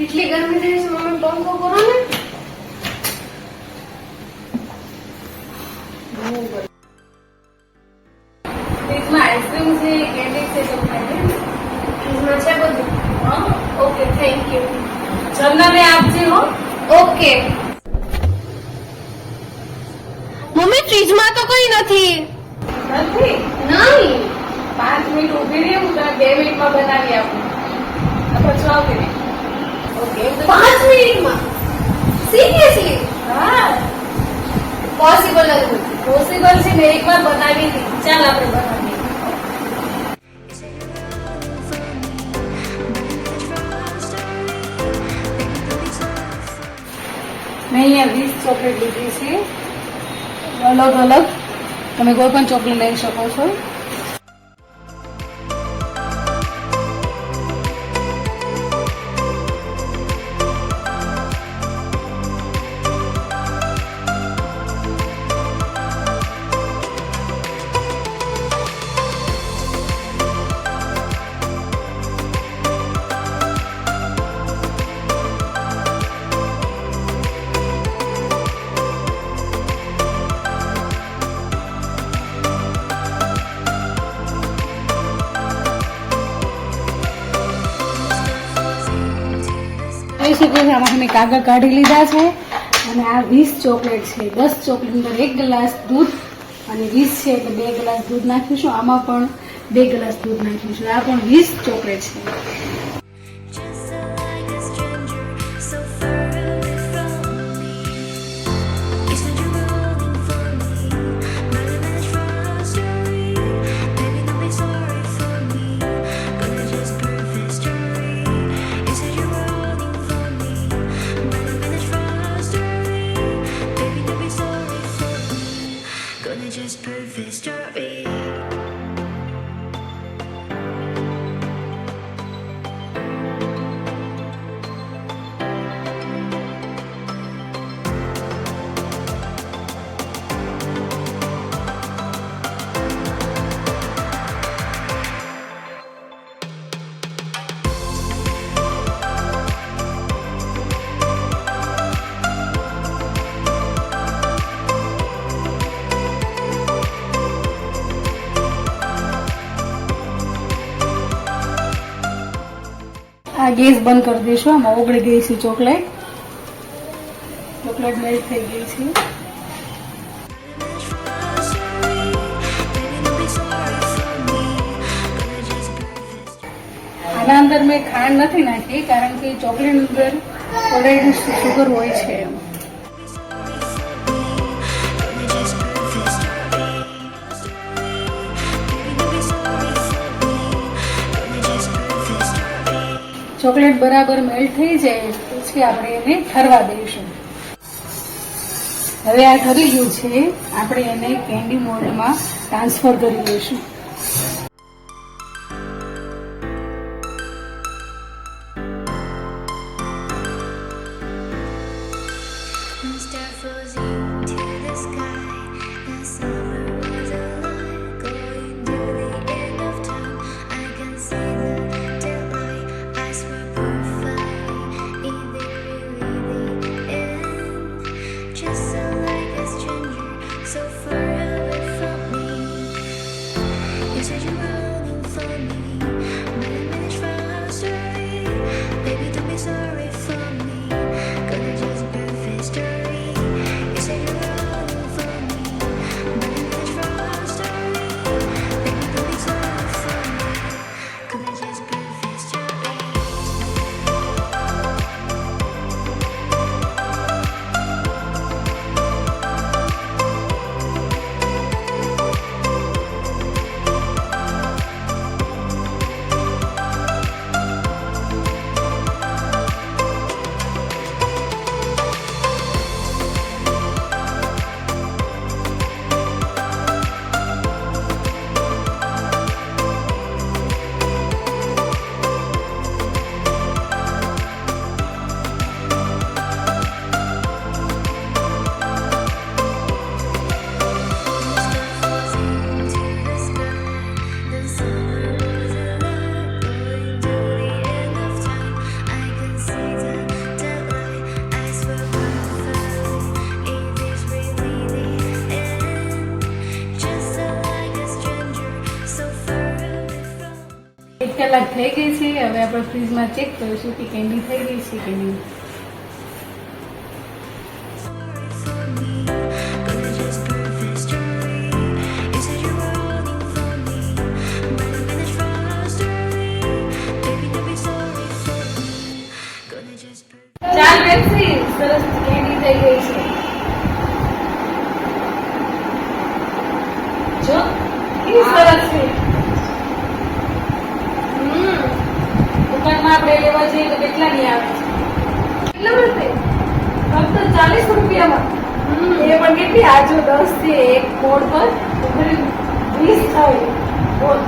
કેટલી ગરમી થાય છે મમ્મી, પંખો કરો ને. ફ્રીજમાં આઈસ્ક્રીમ છે, કેન્ડી છે, તો ખાઈ લે. ફ્રીજમાં છે બધું. હા, ઓકે, થેન્ક યુ. જમનાને આપજે હો. ઓકે. મમ્મી ફ્રીજમાં તો કઈ નથી. નથી નહીં. 5 મિનિટ ઊભી રહી, હું તને 2 મિનિટમાં બનાવી આપું. પછી આવતી રહી. ઓકે 5 મિનિટમાં? સિરિયસલી? હા, પોસિબલ નથી. પોસિબલ છે ને, એકવાર બનાવી હતી. ચાલ આપણે બનાવીએ. મેં અહીંયા 20 ચોકલેટ લીધી છે, અલગ અલગ. તમે કોઈ પણ ચોકલેટ લઈ શકો છો. જોઈ શકો છો, આમાં મેં કાગળ કાઢી લીધા છે અને આ 20 ચોકલેટ છે. 10 ચોકલેટ અંદર 1 ગ્લાસ દૂધ અને 20 છે એટલે 2 ગ્લાસ દૂધ નાખીશું. આમાં પણ 2 ગ્લાસ દૂધ નાખીશું. આ પણ 20 ચોકલેટ છે. Just perfect story. આ ગેસ બંધ કરી દઈશું. આમાં ઓગળી ગઈ છે ચોકલેટ. ચોકલેટ મેલ્ટ થઈ ગઈ છે. આના અંદર મેં ખાંડ નથી નાખી કારણ કે ચોકલેટ અંદર ઓલરેડી શુગર હોય છે. ચોકલેટ બરાબર મેલ્ટ થઈ જાય પછી આપણે એને ઠરવા દઈશું. હવે આ ઠરી ગયું છે, આપણે એને કેન્ડી મોલ્ડમાં ટ્રાન્સફર કરી દઈશું. કલાક થઈ ગઈ છે. હવે આપણે ફ્રીજમાં ચેક કરીશું કે કેન્ડી થઈ ગઈ છે કે નહીં. Gonna just prove this story. You said you were holding for me, but I'm in the trust story. Baby, don't be sorry for me. Gonna just prove. ચાલ બેસી, સરસ કેન્ડી થઈ ગઈ છે. જો કેવી સરસ છે. દુકાનમાં આપણે લેવા જઈએ તો કેટલાની આવે છે? કેટલા મળશે? ફક્ત 40 રૂપિયામાં. એ પણ કેટલી? આજો 10 છે એક બોર્ડ પર 20 થાય. બોલ